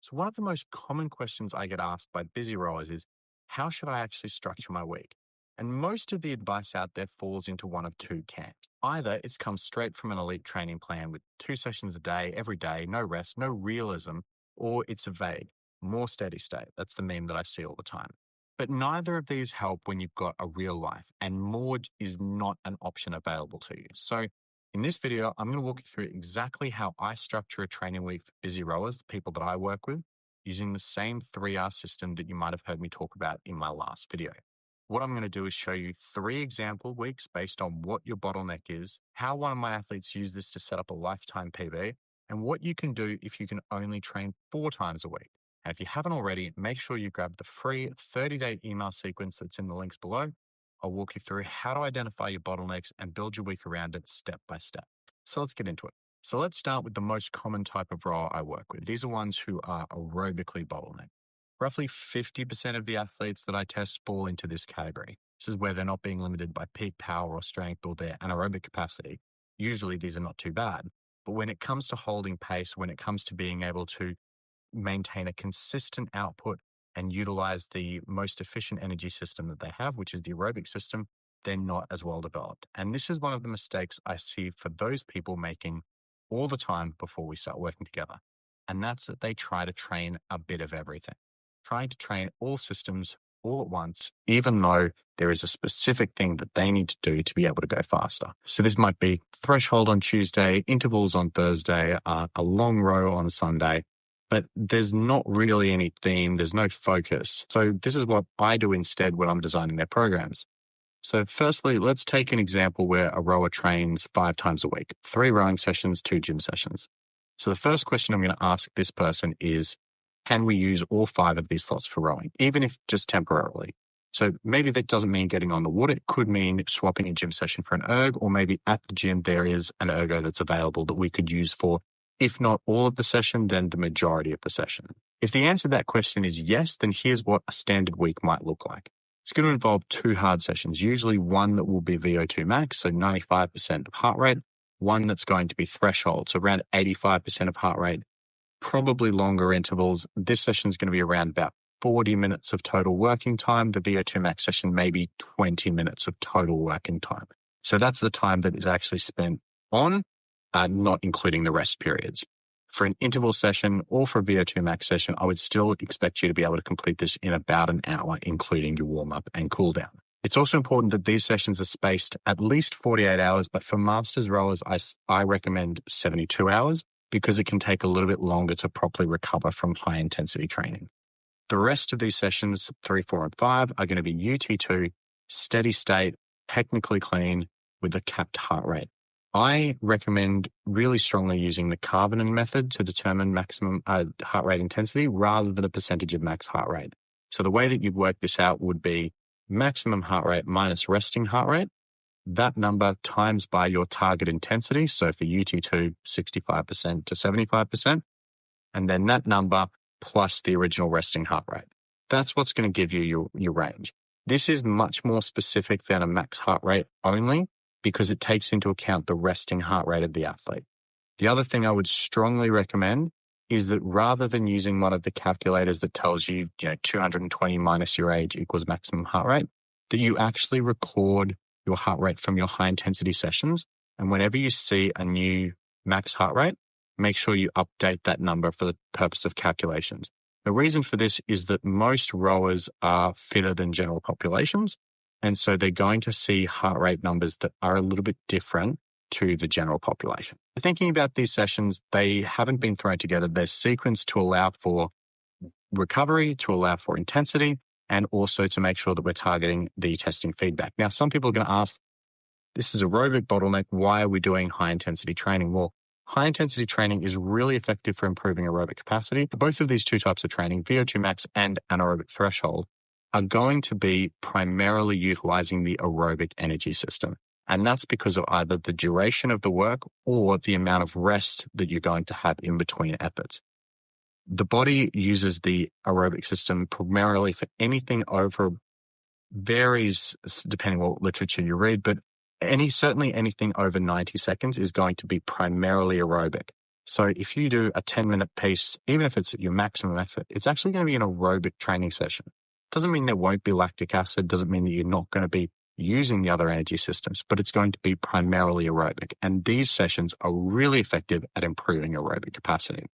So, one of the most common questions I get asked by busy rowers is, how should I actually structure my week? And most of the advice out there falls into one of two camps. Either it's come straight from an elite training plan with 2 sessions a day, every day, no rest, no realism, or it's a vague, more steady state. That's the meme that I see all the time. But neither of these help when you've got a real life, and more is not an option available to you. So, in this video, I'm going to walk you through exactly how I structure a training week for busy rowers, the people that I work with, using the same 3R system that you might have heard me talk about in my last video. What I'm going to do is show you 3 example weeks based on what your bottleneck is, how one of my athletes used this to set up a lifetime PB, and what you can do if you can only train 4 times a week. And if you haven't already, make sure you grab the free 30-day email sequence that's in the links below. I'll walk you through how to identify your bottlenecks and build your week around it step by step. So let's get into it. So let's start with the most common type of rower I work with. These are ones who are aerobically bottlenecked. Roughly 50% of the athletes that I test fall into this category. This is where they're not being limited by peak power or strength or their anaerobic capacity. Usually these are not too bad. But when it comes to holding pace, when it comes to being able to maintain a consistent output and utilize the most efficient energy system that they have, which is the aerobic system, they're not as well developed. And this is one of the mistakes I see for those people making all the time before we start working together. And that's that they try to train a bit of everything, trying to train all systems all at once, even though there is a specific thing that they need to do to be able to go faster. So this might be threshold on Tuesday, intervals on Thursday, a long row on Sunday, but there's not really any theme. There's no focus. So this is what I do instead when I'm designing their programs. So firstly, let's take an example where a rower trains 5 times a week, 3 rowing sessions, 2 gym sessions. So the first question I'm going to ask this person is, can we use all 5 of these slots for rowing, even if just temporarily? So maybe that doesn't mean getting on the water. It could mean swapping a gym session for an erg, or maybe at the gym there is an ergo that's available that we could use for, if not all of the session, then the majority of the session. If the answer to that question is yes, then here's what a standard week might look like. It's going to involve 2 hard sessions, usually one that will be VO2 max, so 95% of heart rate, one that's going to be threshold, so around 85% of heart rate, probably longer intervals. This session is going to be around about 40 minutes of total working time. The VO2 max session, maybe 20 minutes of total working time. So that's the time that is actually spent on, not including the rest periods. For an interval session or for a VO2 max session, I would still expect you to be able to complete this in about an hour, including your warm-up and cool-down. It's also important that these sessions are spaced at least 48 hours, but for masters rowers, I recommend 72 hours because it can take a little bit longer to properly recover from high-intensity training. The rest of these sessions, 3, 4, and 5, are going to be UT2, steady state, technically clean, with a capped heart rate. I recommend really strongly using the Karvonen method to determine maximum heart rate intensity rather than a percentage of max heart rate. So the way that you'd work this out would be maximum heart rate minus resting heart rate, that number times by your target intensity. So for UT2, 65% to 75%, and then that number plus the original resting heart rate. That's what's going to give you your range. This is much more specific than a max heart rate only, because it takes into account the resting heart rate of the athlete. The other thing I would strongly recommend is that rather than using one of the calculators that tells you, 220 minus your age equals maximum heart rate, that you actually record your heart rate from your high intensity sessions. And whenever you see a new max heart rate, make sure you update that number for the purpose of calculations. The reason for this is that most rowers are fitter than general populations. And so they're going to see heart rate numbers that are a little bit different to the general population. Thinking about these sessions, they haven't been thrown together. They're sequenced to allow for recovery, to allow for intensity, and also to make sure that we're targeting the testing feedback. Now, some people are going to ask, this is aerobic bottleneck. Why are we doing high intensity training? Well, high intensity training is really effective for improving aerobic capacity. Both of these 2 types of training, VO2 max and anaerobic threshold, are going to be primarily utilizing the aerobic energy system. And that's because of either the duration of the work or the amount of rest that you're going to have in between efforts. The body uses the aerobic system primarily for anything over, varies depending on what literature you read, but certainly anything over 90 seconds is going to be primarily aerobic. So if you do a 10-minute piece, even if it's at your maximum effort, it's actually going to be an aerobic training session. Doesn't mean there won't be lactic acid, doesn't mean that you're not going to be using the other energy systems, but it's going to be primarily aerobic. And these sessions are really effective at improving aerobic capacity.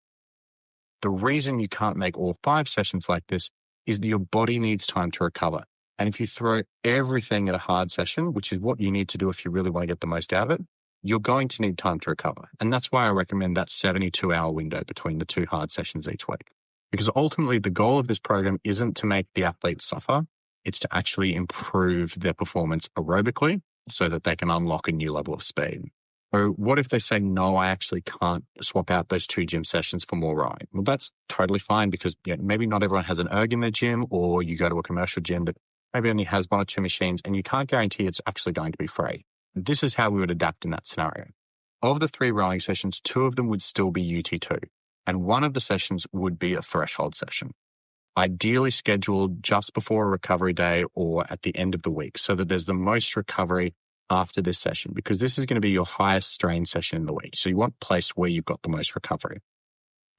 The reason you can't make all 5 sessions like this is that your body needs time to recover. And if you throw everything at a hard session, which is what you need to do if you really want to get the most out of it, you're going to need time to recover. And that's why I recommend that 72-hour window between the 2 hard sessions each week. Because ultimately, the goal of this program isn't to make the athletes suffer. It's to actually improve their performance aerobically so that they can unlock a new level of speed. Or what if they say, no, I actually can't swap out those 2 gym sessions for more rowing? Well, that's totally fine because maybe not everyone has an Ergo in their gym, or you go to a commercial gym that maybe only has 1 or 2 machines and you can't guarantee it's actually going to be free. This is how we would adapt in that scenario. Of the 3 rowing sessions, 2 of them would still be UT2, and 1 of the sessions would be a threshold session, ideally scheduled just before a recovery day or at the end of the week so that there's the most recovery after this session, because this is going to be your highest strain session in the week. So you want a place where you've got the most recovery.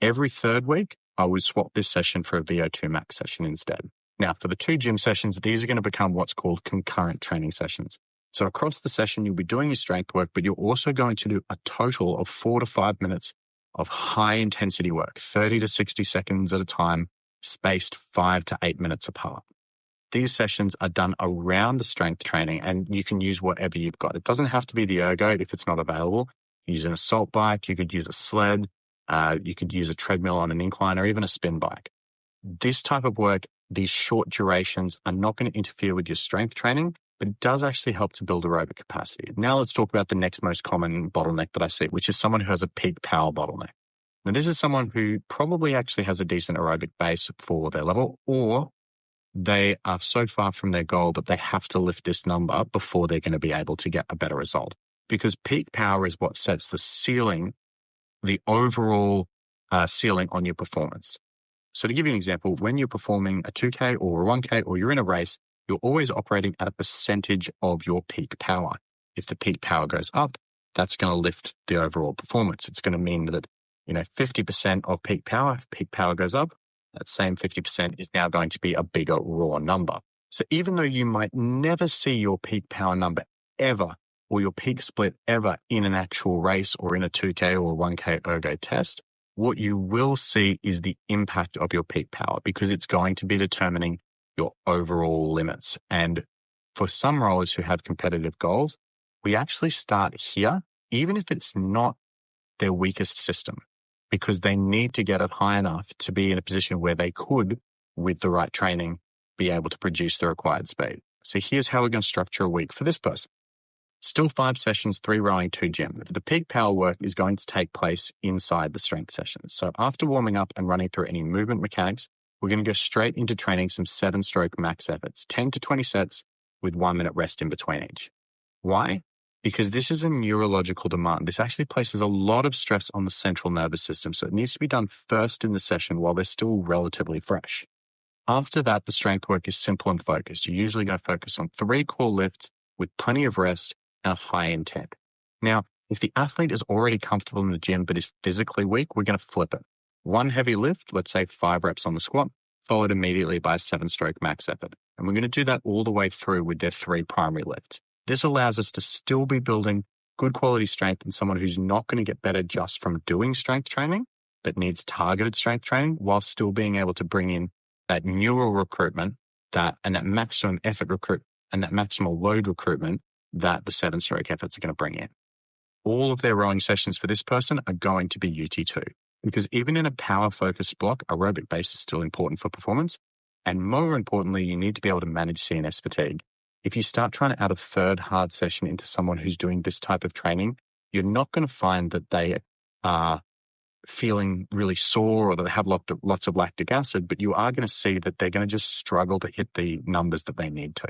Every 3rd week, I would swap this session for a VO2 max session instead. Now, for the 2 gym sessions, these are going to become what's called concurrent training sessions. So across the session, you'll be doing your strength work, but you're also going to do a total of 4 to 5 minutes of high intensity work, 30 to 60 seconds at a time, spaced 5 to 8 minutes apart. These sessions are done around the strength training, and you can use whatever you've got. It doesn't have to be the Ergo if it's not available. You use an assault bike, you could use a sled, you could use a treadmill on an incline, or even a spin bike. This type of work, these short durations, are not going to interfere with your strength training, but it does actually help to build aerobic capacity. Now let's talk about the next most common bottleneck that I see, which is someone who has a peak power bottleneck. Now, this is someone who probably actually has a decent aerobic base for their level, or they are so far from their goal that they have to lift this number before they're going to be able to get a better result. Because peak power is what sets the ceiling, the overall ceiling on your performance. So to give you an example, when you're performing a 2K or a 1K or you're in a race, you're always operating at a percentage of your peak power. If the peak power goes up, that's going to lift the overall performance. It's going to mean that, 50% of peak power, if peak power goes up, that same 50% is now going to be a bigger raw number. So even though you might never see your peak power number ever, or your peak split ever in an actual race or in a 2K or 1K Ergo test, what you will see is the impact of your peak power, because it's going to be determining your overall limits. And for some rowers who have competitive goals, we actually start here, even if it's not their weakest system, because they need to get it high enough to be in a position where they could, with the right training, be able to produce the required speed. So here's how we're going to structure a week for this person. Still 5 sessions, 3 rowing, 2 gym. The peak power work is going to take place inside the strength sessions. So after warming up and running through any movement mechanics, we're going to go straight into training some 7-stroke max efforts, 10 to 20 sets with 1 minute rest in between each. Why? Because this is a neurological demand. This actually places a lot of stress on the central nervous system. So it needs to be done first in the session while they're still relatively fresh. After that, the strength work is simple and focused. You're usually going to focus on 3 core lifts with plenty of rest and a high intent. Now, if the athlete is already comfortable in the gym but is physically weak, we're going to flip it. 1 heavy lift, let's say 5 reps on the squat, followed immediately by a 7-stroke max effort. And we're going to do that all the way through with their 3 primary lifts. This allows us to still be building good quality strength in someone who's not going to get better just from doing strength training, but needs targeted strength training while still being able to bring in that neural recruitment and that maximum effort recruit and that maximal load recruitment that the 7-stroke efforts are going to bring in. All of their rowing sessions for this person are going to be UT2, because even in a power-focused block, aerobic base is still important for performance. And more importantly, you need to be able to manage CNS fatigue. If you start trying to add a 3rd hard session into someone who's doing this type of training, you're not going to find that they are feeling really sore or that they have lots of lactic acid, but you are going to see that they're going to just struggle to hit the numbers that they need to.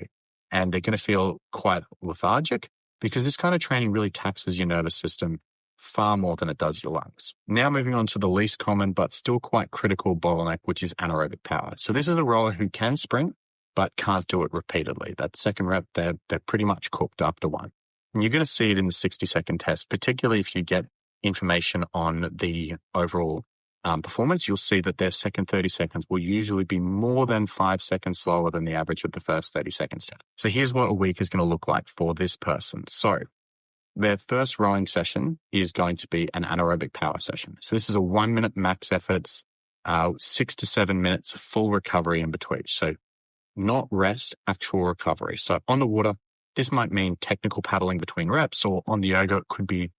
And they're going to feel quite lethargic, because this kind of training really taxes your nervous system far more than it does your lungs. Now moving on to the least common but still quite critical bottleneck, which is anaerobic power. So this is a rower who can sprint but can't do it repeatedly. That 2nd rep, they're pretty much cooked after 1. And you're going to see it in the 60-second test, particularly if you get information on the overall performance, you'll see that their second 30 seconds will usually be more than 5 seconds slower than the average of the first 30 seconds. So here's what a week is going to look like for this person. So their first rowing session is going to be an anaerobic power session. So this is a 1 minute max efforts, 6 to 7 minutes full recovery in between. So not rest, actual recovery. So on the water, this might mean technical paddling between reps, or on the Ergo, it could be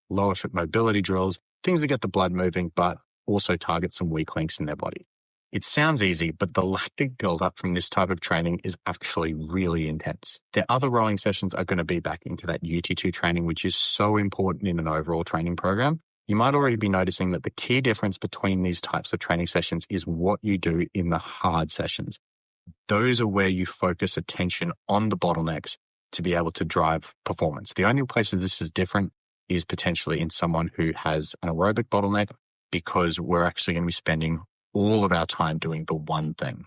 lower foot mobility drills, things that get the blood moving, but also target some weak links in their body. It sounds easy, but the lactic buildup from this type of training is actually really intense. Their other rowing sessions are going to be back into that UT2 training, which is so important in an overall training program. You might already be noticing that the key difference between these types of training sessions is what you do in the hard sessions. Those are where you focus attention on the bottlenecks to be able to drive performance. The only places this is different is potentially in someone who has an aerobic bottleneck, because we're actually going to be spending all of our time doing the one thing.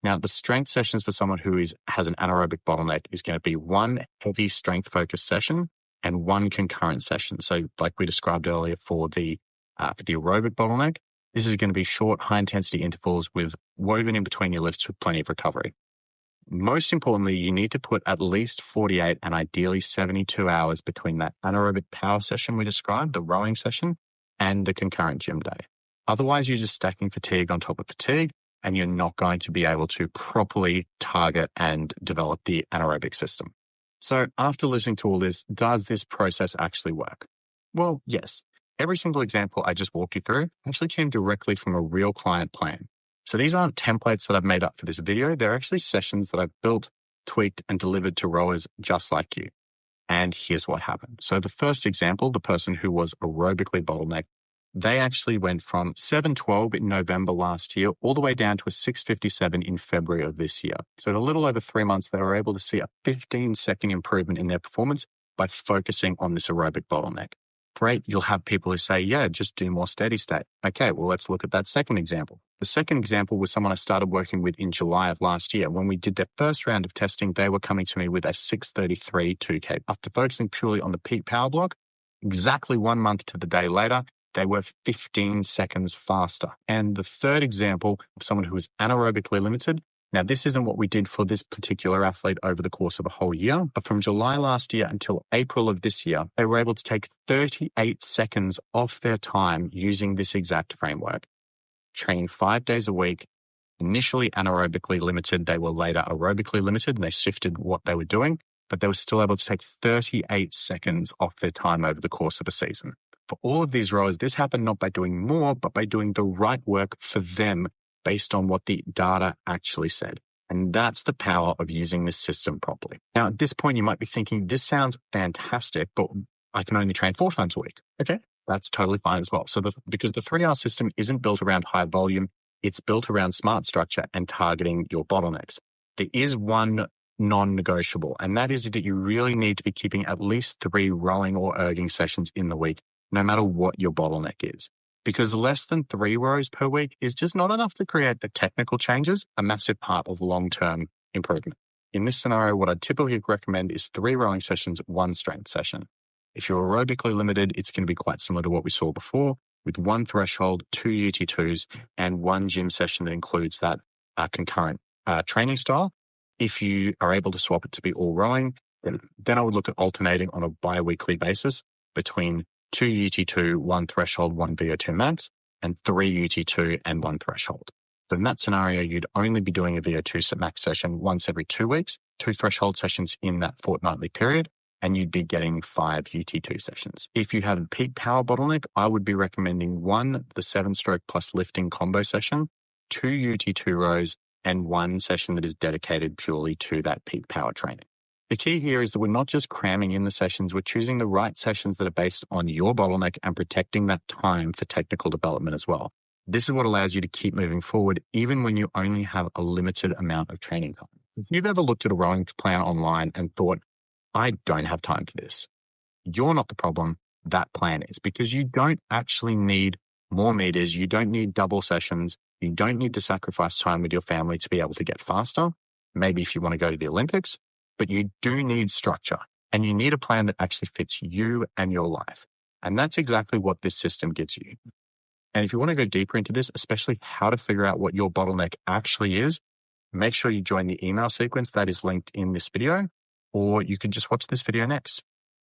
Now, the strength sessions for someone who has an anaerobic bottleneck is going to be one heavy strength focused session and one concurrent session. So like we described earlier for the aerobic bottleneck, this is going to be short, high intensity intervals with woven in between your lifts with plenty of recovery. Most importantly, you need to put at least 48 and ideally 72 hours between that anaerobic power session we described, the rowing session, and the concurrent gym day. Otherwise, you're just stacking fatigue on top of fatigue, and you're not going to be able to properly target and develop the anaerobic system. So after listening to all this, does this process actually work? Well, yes. Every single example I just walked you through actually came directly from a real client plan. So these aren't templates that I've made up for this video. They're actually sessions that I've built, tweaked, and delivered to rowers just like you. And here's what happened. So the first example, the person who was aerobically bottlenecked, they actually went from 712 in November last year all the way down to a 657 in February of this year. So in a little over 3 months, they were able to see a 15-second improvement in their performance by focusing on this aerobic bottleneck. Great. You'll have people who say, yeah, just do more steady state. Okay, well, let's look at that second example. The second example was someone I started working with in July of last year. When we did their first round of testing, they were coming to me with a 633 2K. After focusing purely on the peak power block, exactly 1 month to the day later, they were 15 seconds faster. And the third example of someone who was anaerobically limited. Now, this isn't what we did for this particular athlete over the course of a whole year, but from July last year until April of this year, they were able to take 38 seconds off their time using this exact framework. Training 5 days a week, initially anaerobically limited, they were later aerobically limited, and they shifted what they were doing, but they were still able to take 38 seconds off their time over the course of a season. For all of these rowers, this happened not by doing more, but by doing the right work for them based on what the data actually said. And that's the power of using this system properly. Now, at this point, you might be thinking, this sounds fantastic, but I can only train 4 times a week. Okay, that's totally fine as well. So because the 3R system isn't built around high volume, it's built around smart structure and targeting your bottlenecks. There is one non-negotiable, and that is that you really need to be keeping at least 3 rowing or erging sessions in the week, no matter what your bottleneck is. Because less than 3 rows per week is just not enough to create the technical changes, a massive part of long-term improvement. In this scenario, what I'd typically recommend is 3 rowing sessions, 1 strength session. If you're aerobically limited, it's going to be quite similar to what we saw before, with 1 threshold, 2 UT2s, and 1 gym session that includes that concurrent training style. If you are able to swap it to be all rowing, then I would look at alternating on a bi-weekly basis between 2 UT2, 1 threshold, 1 VO2 max, and 3 UT2 and 1 threshold. So in that scenario, you'd only be doing a VO2 max session once every 2 weeks, 2 threshold sessions in that fortnightly period, and you'd be getting 5 UT2 sessions. If you have a peak power bottleneck, I would be recommending 1, the 7-stroke plus lifting combo session, 2 UT2 rows, and 1 session that is dedicated purely to that peak power training. The key here is that we're not just cramming in the sessions, we're choosing the right sessions that are based on your bottleneck and protecting that time for technical development as well. This is what allows you to keep moving forward, even when you only have a limited amount of training time. If you've ever looked at a rowing plan online and thought, I don't have time for this, you're not the problem, that plan is, because you don't actually need more meters, you don't need double sessions, you don't need to sacrifice time with your family to be able to get faster, maybe if you want to go to the Olympics, but you do need structure, and you need a plan that actually fits you and your life. And that's exactly what this system gives you. And if you want to go deeper into this, especially how to figure out what your bottleneck actually is, make sure you join the email sequence that is linked in this video, or you can just watch this video next.